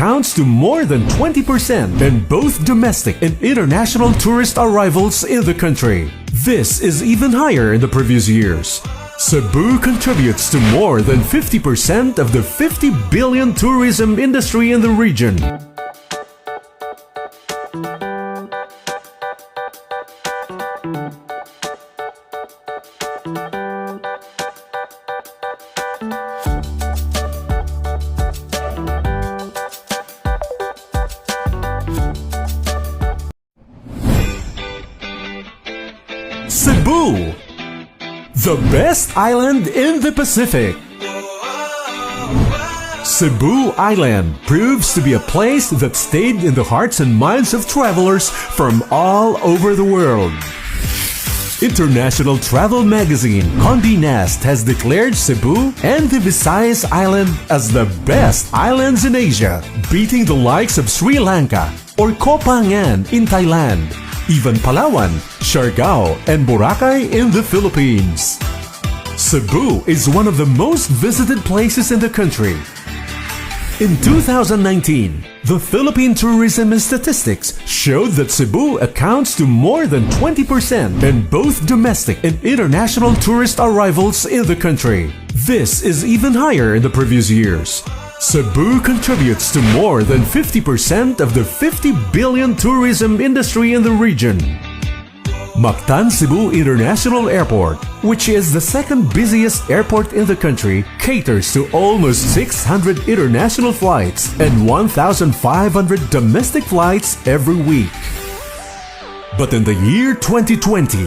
accounts to more than 20% in both domestic and international tourist arrivals in the country. This is even higher in the previous years. Cebu contributes to more than 50% of the 50 billion tourism industry in the region. Cebu, the best island in the Pacific. Cebu Island proves to be a place that stayed in the hearts and minds of travelers from all over the world. International travel magazine Condé Nast has declared Cebu and the Visayas Island as the best islands in Asia, beating the likes of Sri Lanka or Koh Phangan in Thailand, even Palawan, Siargao, and Boracay in the Philippines. Cebu is one of the most visited places in the country. In 2019, the Philippine Tourism and Statistics showed that Cebu accounts to more than 20% in both domestic and international tourist arrivals in the country. This is even higher in the previous years. Cebu contributes to more than 50% of the 50 billion tourism industry in the region. Mactan Cebu International Airport, which is the second busiest airport in the country, caters to almost 600 international flights and 1,500 domestic flights every week. But in the year 2020,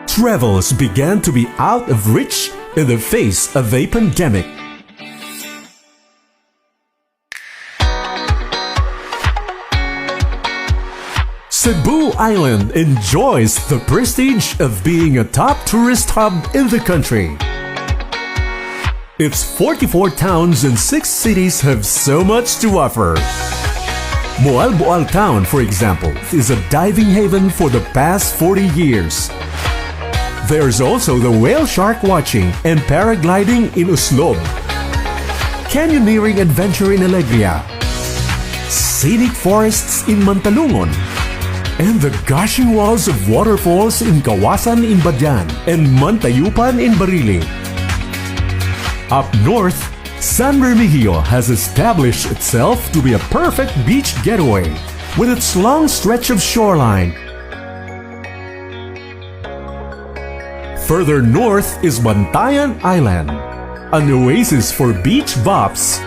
travels began to be out of reach in the face of a pandemic. Cebu Island enjoys the prestige of being a top tourist hub in the country. Its 44 towns and 6 cities have so much to offer. Moalboal Town, for example, is a diving haven for the past 40 years. There's also the whale shark watching and paragliding in Uslob, canyoneering adventure in Alegria, scenic forests in Mantalungon, and the gushing walls of waterfalls in Kawasan in Badian and Mantayupan in Barili. Up north, San Remigio has established itself to be a perfect beach getaway with its long stretch of shoreline. Further north is Bantayan Island, an oasis for beach bops.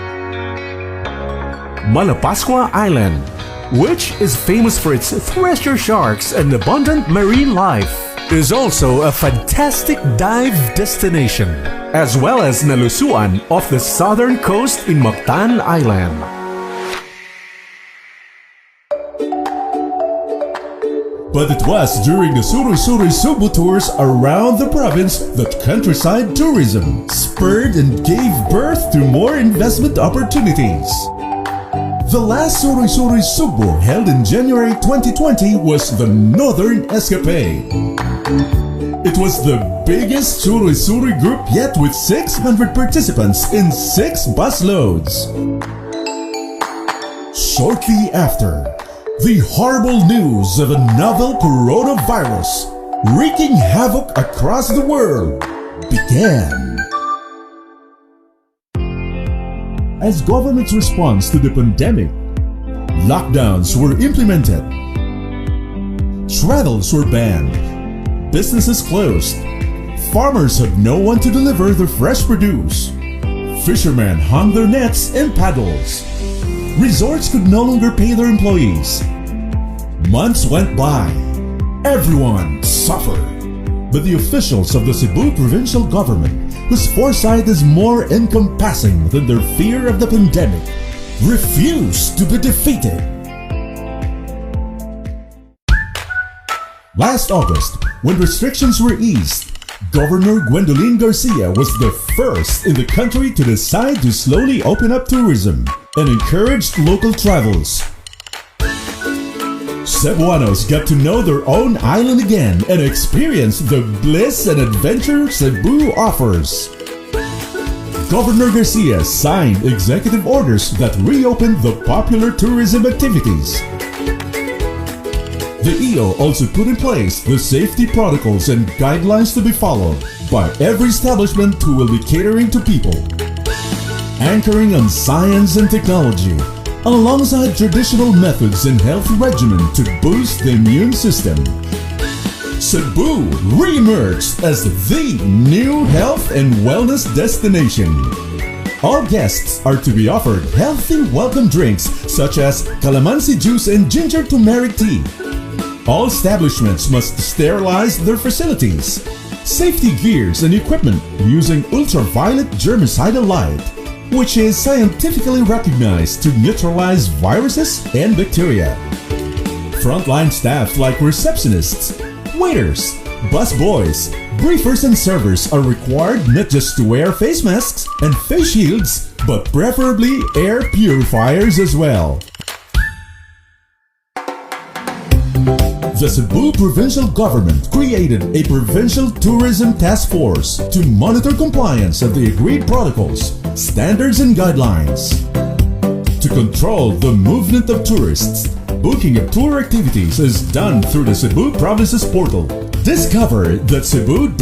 Malapascua Island, which is famous for its treasure sharks and abundant marine life, is also a fantastic dive destination, as well as Nalusuan off the southern coast in Mactan Island. But it was during the Suroy-Suroy Sugbo tours around the province that countryside tourism spurred and gave birth to more investment opportunities. The last Suroy-Suroy Sugbo held in January 2020 was the Northern Escapade. It was the biggest Suroy-Suroy group yet, with 600 participants in 6 bus loads. Shortly after, the horrible news of a novel coronavirus wreaking havoc across the world began. As government's response to the pandemic, lockdowns were implemented, travels were banned, businesses closed, farmers had no one to deliver their fresh produce, fishermen hung their nets and paddles, resorts could no longer pay their employees. Months went by, everyone suffered, but the officials of the Cebu Provincial Government, whose foresight is more encompassing than their fear of the pandemic, refused to be defeated. Last August, when restrictions were eased, Governor Gwendolyn Garcia was the first in the country to decide to slowly open up tourism and encouraged local travels. Cebuanos got to know their own island again and experience the bliss and adventure Cebu offers. Governor Garcia signed executive orders that reopened the popular tourism activities. The EO also put in place the safety protocols and guidelines to be followed by every establishment who will be catering to people, anchoring on science and technology, alongside traditional methods and health regimen to boost the immune system. Cebu re-emerged as the new health and wellness destination. All guests are to be offered healthy welcome drinks such as calamansi juice and ginger turmeric tea. All establishments must sterilize their facilities. Safety gears and equipment using ultraviolet germicidal light, which is scientifically recognized to neutralize viruses and bacteria. Frontline staff like receptionists, waiters, busboys, briefers and servers are required not just to wear face masks and face shields, but preferably air purifiers as well. The Cebu Provincial Government created a provincial tourism task force to monitor compliance of the agreed protocols, standards and guidelines. To control the movement of tourists, booking of tour activities is done through the Cebu Province's portal. Discover the cebu.gov.ph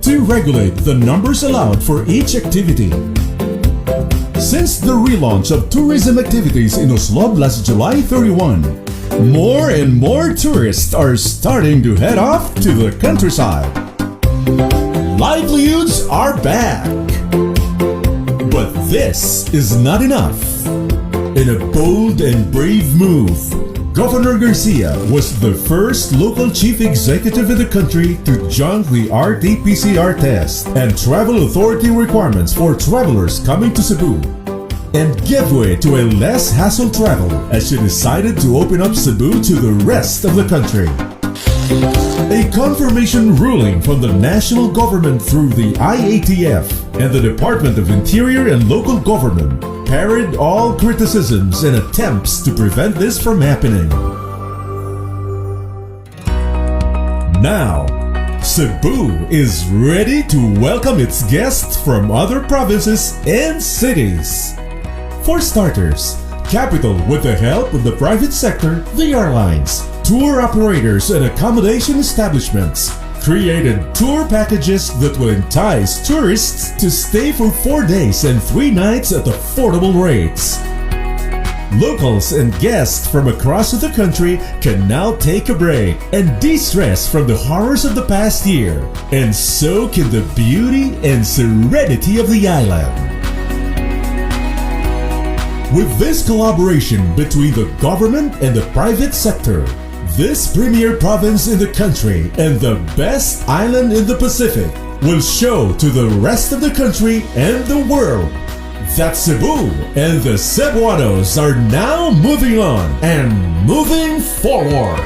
to regulate the numbers allowed for each activity. Since the relaunch of tourism activities in Oslob last July 31, more and more tourists are starting to head off to the countryside. Livelihoods are back! But this is not enough. In a bold and brave move, Governor Garcia was the first local chief executive in the country to junk the RT-PCR test and travel authority requirements for travelers coming to Cebu, and give way to a less hassle travel as she decided to open up Cebu to the rest of the country. A confirmation ruling from the national government through the IATF and the Department of Interior and Local Government parried all criticisms and attempts to prevent this from happening. Now, Cebu is ready to welcome its guests from other provinces and cities. For starters, capital with the help of the private sector, the airlines, tour operators and accommodation establishments created tour packages that will entice tourists to stay for 4 days and 3 nights at affordable rates. Locals and guests from across the country can now take a break and de-stress from the horrors of the past year and soak in the beauty and serenity of the island. With this collaboration between the government and the private sector, this premier province in the country and the best island in the Pacific will show to the rest of the country and the world that Cebu and the Cebuanos are now moving on and moving forward.